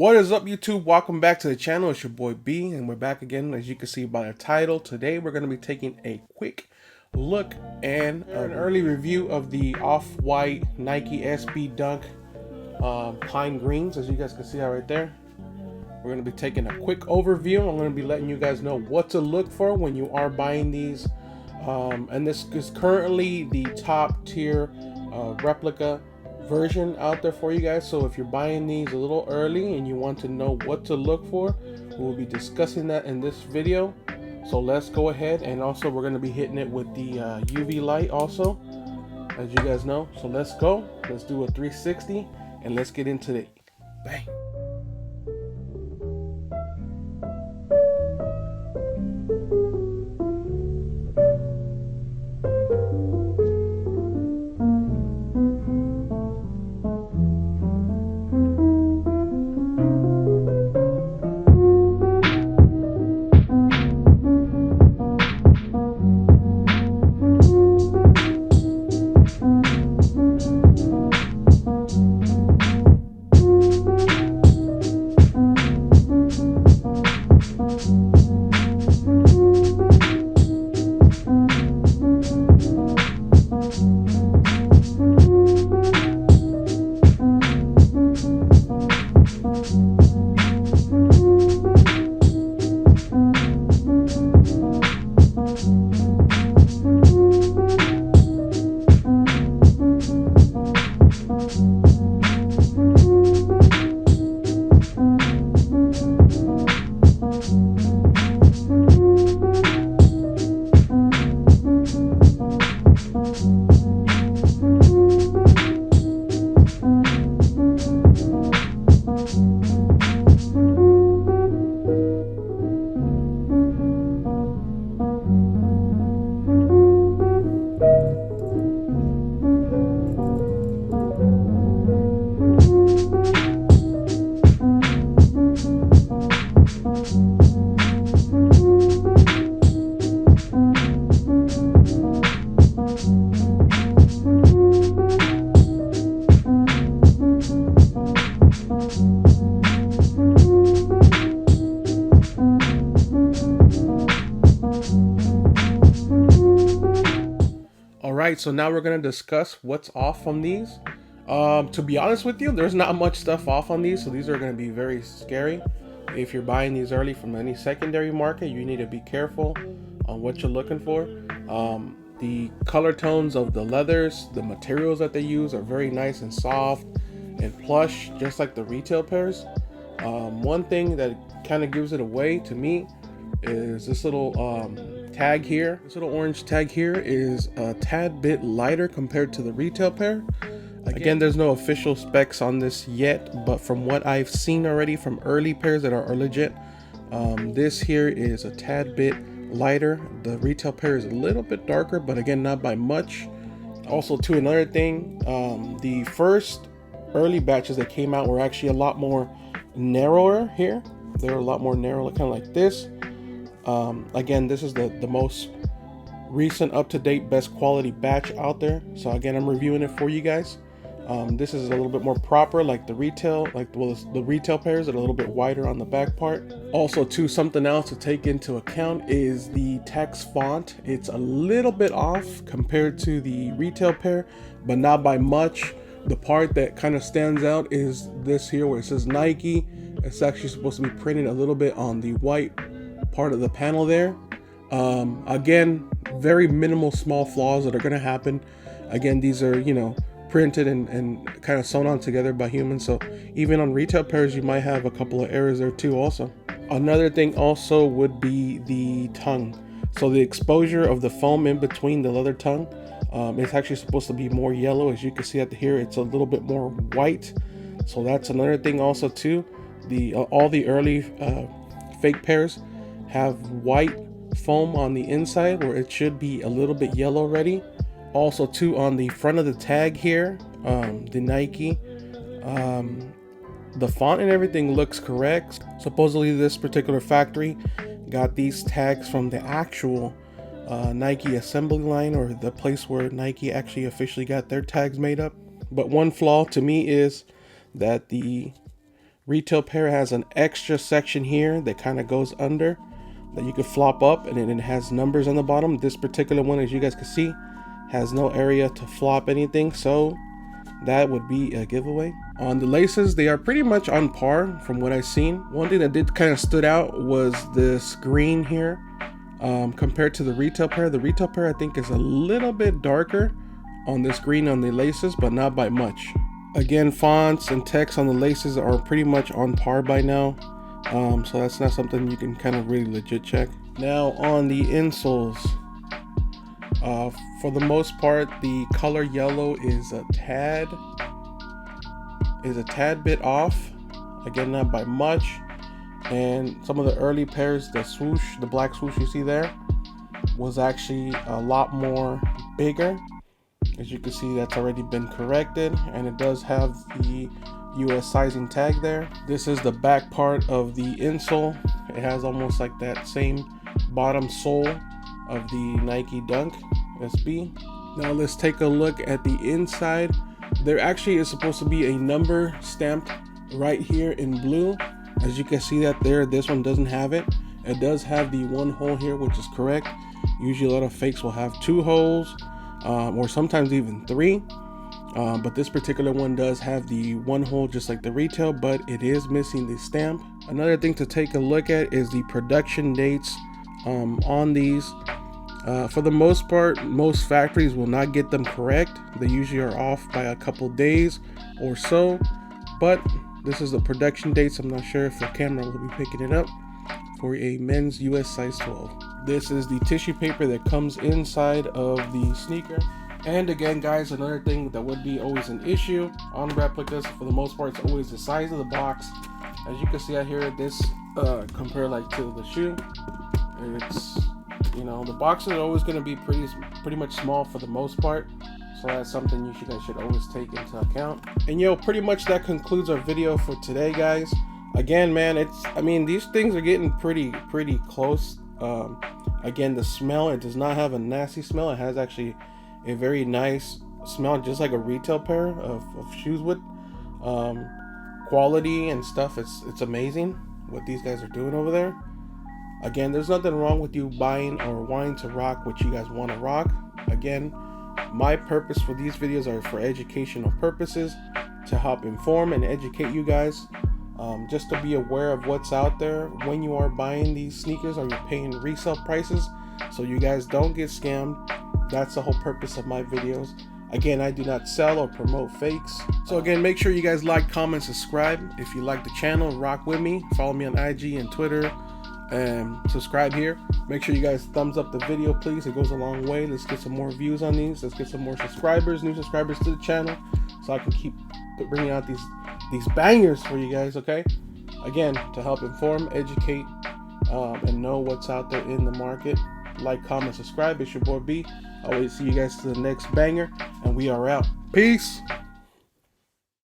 What is up, YouTube? Welcome back to the channel. It's your boy B, and we're back again. As you can see by the title, today we're going to be taking a quick look and an early review of the off-white Nike SB Dunk Pine Greens. As you guys can see that right there, we're going to be taking a quick overview. I'm going to be letting you guys know what to look for when you are buying these. And this is currently the top tier replica version out there for you guys. So if you're buying these a little early and you want to know what to look for, we'll be discussing that in this video. So let's go ahead, and also we're going to be hitting it with the UV light also, as you guys know. So let's go, let's do a 360 and let's get into it. Bang. Alright, so now we're going to discuss what's off from these. To be honest with you, there's not much stuff off on these, so these are going to be very scary. If you're buying these early from any secondary market, you need to be careful on what you're looking for. The color tones of the leathers, the materials that they use are very nice and soft and plush, just like the retail pairs. One thing that kind of gives it away to me is this little tag here. This little orange tag here is a tad bit lighter compared to the retail pair. Again, there's no official specs on this yet, but from what I've seen already from early pairs that are legit, this here is a tad bit lighter. The retail pair is a little bit darker, but again, not by much. Also, to another thing, the first early batches that came out were actually a lot more narrower here. They're a lot more narrow, kind of like this. Again, this is the most recent, up-to-date, best quality batch out there. So again, I'm reviewing it for you guys. This is a little bit more proper, like the retail, the retail pairs are a little bit wider on the back part. Also, too, something else to take into account is the text font. It's a little bit off compared to the retail pair, but not by much. The part that kind of stands out is this here where it says Nike. It's actually supposed to be printed a little bit on the white part of the panel there. Again, very minimal small flaws that are going to happen. Again, these are, you know, printed and kind of sewn on together by humans, so even on retail pairs you might have a couple of errors there too. Also, another thing also would be the tongue. So the exposure of the foam in between the leather tongue, it's actually supposed to be more yellow. As you can see at here, it's a little bit more white. So that's another thing also too. All the early fake pairs have white foam on the inside where it should be a little bit yellow already. Also too, on the front of the tag here, the Nike, the font and everything looks correct. Supposedly this particular factory got these tags from the actual Nike assembly line, or the place where Nike actually officially got their tags made up. But one flaw to me is that the retail pair has an extra section here that kind of goes under that you can flop up, and then it has numbers on the bottom. This particular one, as you guys can see, has no area to flop anything, so that would be a giveaway. On the laces, they are pretty much on par from what I've seen. One thing that did kind of stood out was this green here compared to the retail pair. The retail pair I think is a little bit darker on this green on the laces, but not by much. Again, fonts and text on the laces are pretty much on par by now, so that's not something you can kind of really legit check. Now on the insoles, for the most part, the color yellow is a tad bit off. Again, not by much. And some of the early pairs, the swoosh, the black swoosh you see there, was actually a lot more bigger. As you can see, that's already been corrected, and it does have the US sizing tag there. This is the back part of the insole. It has almost like that same bottom sole of the Nike Dunk SB. Now let's take a look at the inside. There actually is supposed to be a number stamped right here in blue. As you can see that there, this one doesn't have it. It does have the one hole here, which is correct. Usually a lot of fakes will have 2 holes, or sometimes even 3. But this particular one does have the 1 hole just like the retail, but it is missing the stamp. Another thing to take a look at is the production dates on these. For the most part, most factories will not get them correct. They usually are off by a couple days or so, but this is the production dates. I'm not sure if the camera will be picking it up for a men's US size 12. This is the tissue paper that comes inside of the sneaker. And again, guys, another thing that would be always an issue on replicas, for the most part, it's always the size of the box. As you can see out here, this compared like to the shoe, it's, you know, the boxes are always going to be pretty much small for the most part, so that's something you guys should always take into account. And pretty much that concludes our video for today, guys. Again, man, I mean, these things are getting pretty close. Again, the smell, it does not have a nasty smell. It has actually a very nice smell, just like a retail pair of shoes would. Quality and stuff, it's amazing what these guys are doing over there. Again, there's nothing wrong with you buying or wanting to rock what you guys want to rock. Again, my purpose for these videos are for educational purposes, to help inform and educate you guys, just to be aware of what's out there when you are buying these sneakers or you're paying resale prices, so you guys don't get scammed. That's the whole purpose of my videos. Again, I do not sell or promote fakes. So again, make sure you guys like, comment, subscribe. If you like the channel, rock with me. Follow me on IG and Twitter. And subscribe here. Make sure you guys thumbs up the video, please. It goes a long way. Let's get some more views on these. Let's get some more subscribers, new subscribers to the channel, so I can keep bringing out these bangers for you guys, okay? Again, to help inform, educate, and know what's out there in the market. Like, comment, subscribe. It's your boy B. I always see you guys to the next banger, and we are out. Peace.